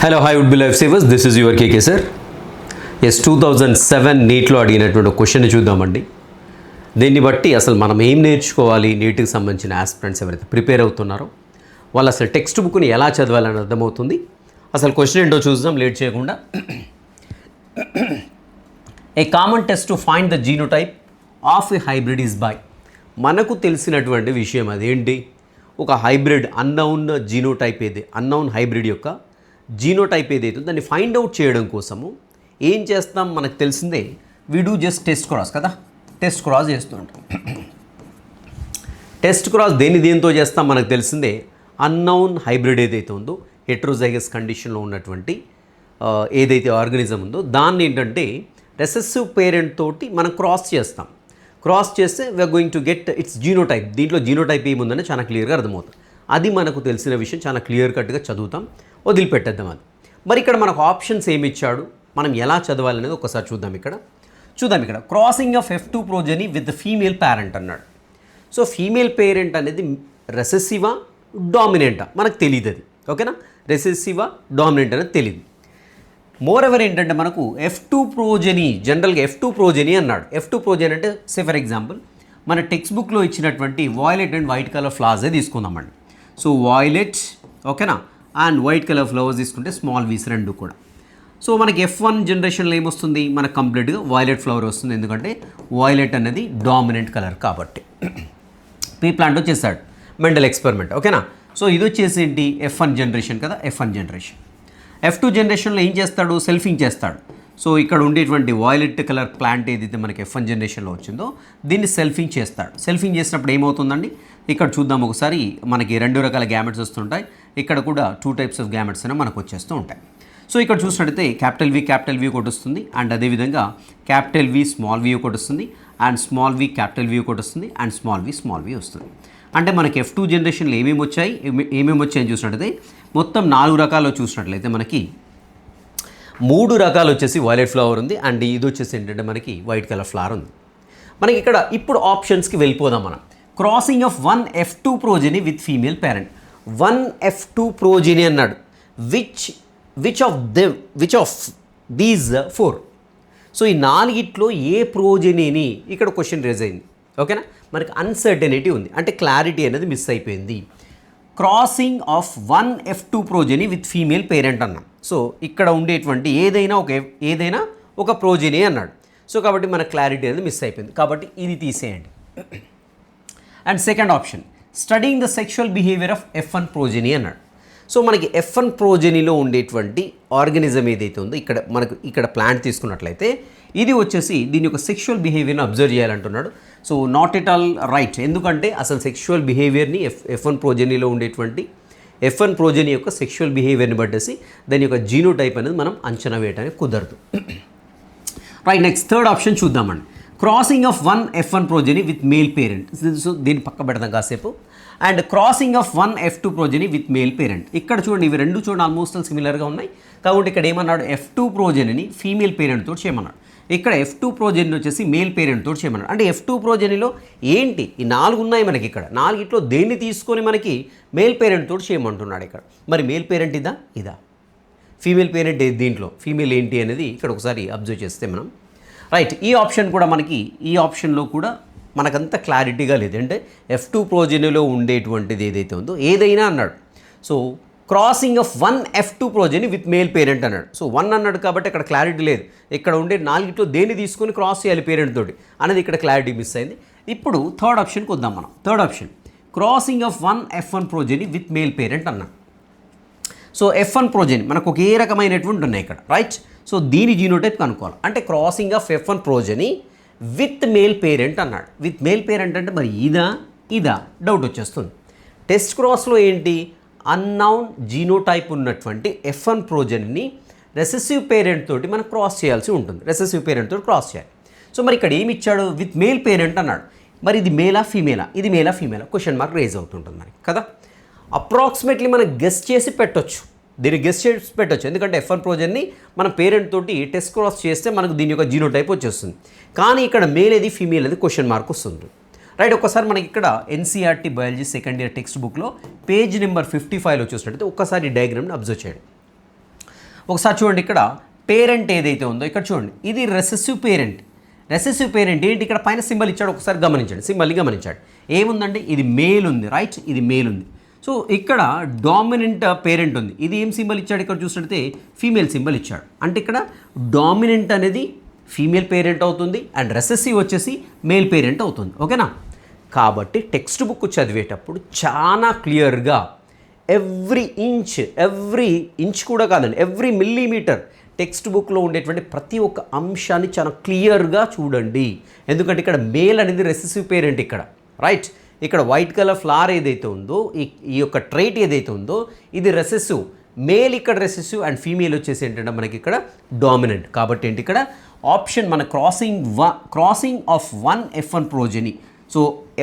Hello hi would be life savers, this is your KK sir. ఎస్ 2007 నీట్లో అడిగినటువంటి question చూద్దామండి. దీన్ని బట్టి అసలు మనం ఏం నేర్చుకోవాలి, నీట్కి సంబంధించిన ఆస్పిరెంట్స్ ఎవరైతే ప్రిపేర్ అవుతున్నారో వాళ్ళు అసలు టెక్స్ట్ బుక్ని ఎలా చదవాలని అర్థమవుతుంది. అసలు క్వశ్చన్ ఏంటో చూద్దాం లేట్ చేయకుండా. A common test to find the genotype of A hybrid is by. మనకు తెలిసినటువంటి విషయం అదేంటి, ఒక హైబ్రిడ్ అన్నౌన్ జీనోటైప్ ఏది, అన్నౌన్ హైబ్రిడ్ యొక్క జీనోటైప్ ఏదైతే దాన్ని ఫైండ్ అవుట్ చేయడం కోసము ఏం చేస్తాం, మనకు తెలిసిందే we do just test cross కదా, టెస్ట్ క్రాస్ చేస్తూ ఉంటాం. టెస్ట్ క్రాస్ దేనితో చేస్తాం మనకు తెలిసిందే, అన్నౌన్ హైబ్రిడ్ ఏదైతే ఉందో హెట్రోజైగస్ కండిషన్లో ఉన్నటువంటి ఏదైతే ఆర్గానిజం ఉందో దాన్ని ఏంటంటే రెసెసివ్ పేరెంట్ తోటి మనం క్రాస్ చేస్తాం. క్రాస్ చేస్తే we're going to get its genotype. దీంట్లో జీనోటైప్ ఏముందని చాలా క్లియర్గా అర్థమవుతుంది. అది మనకు తెలిసిన విషయం, చాలా క్లియర్ కట్గా చదువుతాం, వదిలిపెట్టేద్దాం అది. మరి ఇక్కడ మనకు ఆప్షన్స్ ఏమి ఇచ్చాడు, మనం ఎలా చదవాలనేది ఒకసారి చూద్దాం. ఇక్కడ crossing of F2 progeny with female parent అన్నాడు. సో ఫీమేల్ పేరెంట్ అనేది రెసెసివా డామినెంటా మనకు తెలియదు, అది ఓకేనా. రెసెసివా డామినెంట్ అనేది తెలియదు. మోర్ ఎవర్ ఏంటంటే మనకు F2 ప్రోజెనీ, జనరల్గా F2 ప్రోజెనీ అన్నాడు. F2 ప్రోజెనీ అంటే సే ఫర్ ఎగ్జాంపుల్ మన టెక్స్ట్ బుక్లో ఇచ్చినటువంటి వాయిలెట్ అండ్ వైట్ కలర్ ఫ్లవర్సే తీసుకుందామండి. సో వాయిలెట్ ఓకేనా అండ్ వైట్ కలర్ ఫ్లవర్స్ తీసుకుంటే స్మాల్ వీస్ రెండు కూడా. సో మనకి F1 జనరేషన్లో ఏమొస్తుంది, మనకు కంప్లీట్గా వాయిలెట్ ఫ్లవర్ వస్తుంది, ఎందుకంటే వాయిలెట్ అనేది డామినెంట్ కలర్ కాబట్టి. పీ ప్లాంట్ వచ్చేసాడు మెండల్ ఎక్స్పెరిమెంట్ ఓకేనా. సో ఇది వచ్చేసి ఏంటి, F1 జనరేషన్ కదా, F1 జనరేషన్. F2 జనరేషన్లో ఏం చేస్తాడు, సెల్ఫింగ్ చేస్తాడు. సో ఇక్కడ ఉండేటువంటి వాయిలెట్ కలర్ ప్లాంట్ ఏదైతే మనకి F1 జనరేషన్లో వచ్చిందో దీన్ని సెల్ఫింగ్ చేస్తాడు. సెల్ఫింగ్ చేసినప్పుడు ఏమవుతుందండి, ఇక్కడ చూద్దాం ఒకసారి. మనకి రెండు రకాల గ్యామెట్స్ వస్తుంటాయి, ఇక్కడ కూడా 2 టైప్స్ ఆఫ్ గ్యామెట్స్ అనేవి మనకు వచ్చేస్తూ ఉంటాయి. సో ఇక్కడ చూసినట్టయితే క్యాపిటల్ వి ఒకటి వస్తుంది, అండ్ అదేవిధంగా క్యాపిటల్ వి స్మాల్ వి ఒకటి వస్తుంది, and small v capital v ఒకటి వస్తుంది, అండ్ స్మాల్ వి వస్తుంది. అంటే మనకి F2 జనరేషన్లో ఏమేమి వచ్చాయని చూసినట్టయితే మొత్తం 4 రకాలు చూసినట్లయితే మనకి 3 రకాలు వచ్చేసి వైలెట్ ఫ్లవర్ ఉంది, అండ్ ఇది వచ్చేసి ఏంటంటే మనకి వైట్ కలర్ ఫ్లవర్ ఉంది. మనకి ఇక్కడ ఇప్పుడు ఆప్షన్స్కి వెళ్ళిపోదాం మనం. Crossing of 1 F2 progeny with female parent. 1 F2 progeny అన్నాడు. Which of these 4. సో ఈ 4 ఏ ప్రోజెనీని ఇక్కడ క్వశ్చన్ రేజ్ అయింది ఓకేనా. మనకి అన్సర్టెనిటీ ఉంది, అంటే క్లారిటీ అనేది మిస్ అయిపోయింది. Crossing of 1 F2 progeny with female parent అన్నాం. సో ఇక్కడ ఉండేటువంటి ఏదైనా ఒక ప్రోజెనీ అన్నాడు. సో కాబట్టి మన క్లారిటీ అనేది మిస్ అయిపోయింది, కాబట్టి ఇది తీసేయండి. And second option studying the sexual behaviour of F1 progeny అన్నాడు. సో మనకి F1 ప్రోజెనీలో ఉండేటువంటి ఆర్గానిజం ఏదైతే ఉందో ఇక్కడ ప్లాంట్ తీసుకున్నట్లయితే ఇది వచ్చేసి దీని యొక్క సెక్షువల్ బిహేవియర్ని అబ్జర్వ్ చేయాలంటున్నాడు. So not at all right, ఎందుకంటే అసలు సెక్షువల్ బిహేవియర్ని F1 ప్రోజెనీలో ఉండేటువంటి F1 ప్రోజెనీ యొక్క సెక్షువల్ బిహేవియర్ని బట్టేసి దాని యొక్క జీనోటైప్ అనేది మనం అంచనా వేయడానికి కుదరదు. రైట్, నెక్స్ట్ థర్డ్ ఆప్షన్ చూద్దామండి. Crossing of 1 F1 progeny with male parent. So దీన్ని పక్క పెడదాం కాసేపు. And crossing of 1 F2 progeny with male parent. ఇక్కడ చూడండి, ఇవి రెండు చూడండి ఆల్మోస్ట్ సిమిలర్గా ఉన్నాయి. కాబట్టి ఇక్కడ ఏమన్నాడు, F2 ప్రోజెనీని ఫీమేల్ పేరెంట్ తోటి చేయమన్నాడు. ఇక్కడ F2 ప్రోజెనీ వచ్చేసి మేల్ పేరెంట్ తోటి చేయమన్నాడు. అంటే F2 ప్రోజెనీలో ఏంటి, ఈ 4 ఉన్నాయి మనకి. ఇక్కడ 4 దేన్ని తీసుకొని మనకి మేల్ పేరెంట్ తోటి చేయమంటున్నాడు ఇక్కడ. మరి మేల్ పేరెంట్ ఇదా ఫీమేల్ పేరెంట్ దీంట్లో ఫీమేల్ ఏంటి అనేది ఇక్కడ ఒకసారి అబ్జర్వ్ చేస్తే మనం రైట్. ఈ ఆప్షన్ కూడా ఈ ఆప్షన్లో కూడా మనకంత క్లారిటీగా లేదు. అంటే F2 ప్రోజెనీలో ఉండేటువంటిది ఏదైతే ఉందో ఏదైనా అన్నాడు. So crossing of 1 F2 progeny with male parent అన్నాడు. సో 1 అన్నాడు కాబట్టి అక్కడ క్లారిటీ లేదు. ఇక్కడ ఉండే 4 దేన్ని తీసుకొని క్రాస్ చేయాలి పేరెంట్ తోటి అనేది ఇక్కడ క్లారిటీ మిస్ అయింది. ఇప్పుడు థర్డ్ ఆప్షన్కి వద్దాం మనం. Third option crossing of 1 F1 progeny with male parent అన్నాడు. సో F1 ప్రోజెనీ మనకు ఒకే రకమైనటువంటి ఉన్నాయి ఇక్కడ రైట్. సో దీని జీనోటైప్ కనుక్కోవాలి. అంటే crossing of F1 progeny with male parent అన్నాడు. విత్ మేల్ పేరెంట్ అంటే మరి ఇదా డౌట్ వచ్చేస్తుంది. టెస్ట్ క్రాస్లో ఏంటి, అన్నౌన్ జీనోటైప్ ఉన్నటువంటి F1 ప్రోజెనీని రెసెసివ్ పేరెంట్ తోటి మనం క్రాస్ చేయాల్సి ఉంటుంది. రెసెసివ్ పేరెంట్ తోటి క్రాస్ చేయాలి. సో మరి ఇక్కడ ఏమి ఇచ్చాడు, విత్ మేల్ పేరెంట్ అన్నాడు. మరి ఇది మేలా ఫీమేలా, ఇది మేలా ఫీమేలా క్వశ్చన్ మార్క్ రేజ్ అవుతుంటుంది మనకి కదా. అప్రాక్సిమేట్లీ మనం గెస్ చేసి పెట్టొచ్చు, ఎందుకంటే F1 ప్రోజెనీ మన పేరెంట్ తోటి టెస్ట్ క్రాస్ చేస్తే మనకు దీని యొక్క జీనోటైప్ వచ్చేస్తుంది. కానీ ఇక్కడ మేల్ ఏది ఫీమేల్ అది క్వశ్చన్ మార్క్ వస్తుంది రైట్. ఒకసారి మనకి ఇక్కడ NCERT biology second year text బుక్లో పేజ్ నెంబర్ 55లో చూసినట్టయితే ఒక్కసారి డయాగ్రామ్ని అబ్జర్వ్ చేయండి. ఒకసారి చూడండి ఇక్కడ పేరెంట్ ఏదైతే ఉందో ఇక్కడ చూడండి ఇది రెసెసివ్ పేరెంట్. రెసెసివ్ పేరెంట్ ఏంటి, ఇక్కడ పైన సింబల్ ఇచ్చాడు, ఒకసారి గమనించండి, సింబల్ని గమనించాడు. ఏముందండి, ఇది మేల్ ఉంది, రైట్, ఇది మేల్ ఉంది. సో ఇక్కడ డామినెంట్ పేరెంట్ ఉంది, ఇది ఏం సింబల్ ఇచ్చాడు, ఇక్కడ చూసినట్టయితే ఫీమేల్ సింబల్ ఇచ్చాడు. అంటే ఇక్కడ డామినెంట్ అనేది ఫీమేల్ పేరెంట్ అవుతుంది అండ్ రెసెసివ్ వచ్చేసి మేల్ పేరెంట్ అవుతుంది. ఓకేనా? కాబట్టి టెక్స్ట్ బుక్ చదివేటప్పుడు చాలా క్లియర్గా ఎవ్రీ ఇంచ్ కూడా కాదండి, ఎవ్రీ మిల్లీమీటర్ టెక్స్ట్ బుక్లో ఉండేటువంటి ప్రతి ఒక్క అంశాన్ని చాలా క్లియర్గా చూడండి. ఎందుకంటే ఇక్కడ మేల్ అనేది రెసెసివ్ పేరెంట్ ఇక్కడ, రైట్. ఇక్కడ వైట్ కలర్ ఫ్లవర్ ఏదైతే ఉందో ఈ యొక్క ట్రైట్ ఏదైతే ఉందో ఇది రెసెసివ్, మేల్ ఇక్కడ రెసెసివ్ అండ్ ఫీమేల్ వచ్చేసి ఏంటంటే మనకి ఇక్కడ డామినెంట్. కాబట్టి ఏంటి ఇక్కడ ఆప్షన్ మన crossing of one F1 progeny. So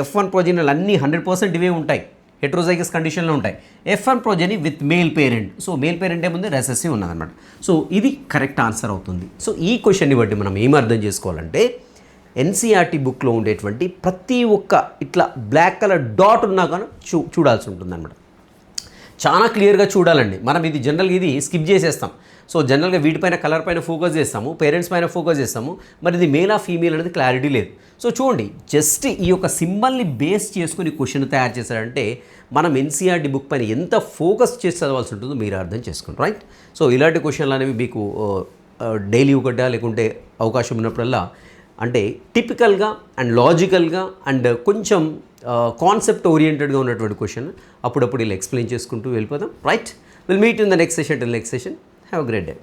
F1 ప్రోజెనీలు అన్నీ 100% ఇవే ఉంటాయి, హెట్రోజైగస్ కండిషన్లో ఉంటాయి. F1 progeny with male parent. So male parent ఏముంది, రెసెసివ్ ఉన్నదన్నమాట. సో ఇది కరెక్ట్ ఆన్సర్ అవుతుంది. సో ఈ క్వశ్చన్ని బట్టి మనం ఏం అర్థం చేసుకోవాలంటే ఎన్సీఆర్టీ బుక్లో ఉండేటువంటి ప్రతి ఒక్క ఇట్లా బ్లాక్ కలర్ డాట్ ఉన్నా కానీ చూడాల్సి ఉంటుంది అనమాట. చాలా క్లియర్గా చూడాలండి. మనం ఇది జనరల్గా ఇది స్కిప్ చేసేస్తాం. సో జనరల్గా వీటిపైన కలర్ పైన ఫోకస్ చేస్తాము, పేరెంట్స్ పైన ఫోకస్ చేస్తాము, మరి ఇది మేల్ ఆ ఫీమేల్ అనేది క్లారిటీ లేదు. సో చూడండి, జస్ట్ ఈ యొక్క సింబల్ని బేస్ చేసుకుని క్వశ్చన్ తయారు చేశారంటే మనం ఎన్సీఆర్టీ బుక్ పైన ఎంత ఫోకస్ చేసి చదవాల్సి ఉంటుందో మీరు అర్థం చేసుకోండి, రైట్. సో ఇలాంటి క్వశ్చన్లు అనేవి మీకు డైలీ ఒకటా లేకుంటే అవకాశం ఉన్నప్పుడల్లా అంటే టిపికల్గా అండ్ లాజికల్గా అండ్ కొంచెం కాన్సెప్ట్ ఓరియంటెడ్గా ఉన్నటువంటి క్వశ్చన్ అప్పుడప్పుడు ఇలా ఎక్స్ప్లెయిన్ చేసుకుంటూ వెళ్ళిపోదాం, right. Will meet in the next session. Till next session, have a great day.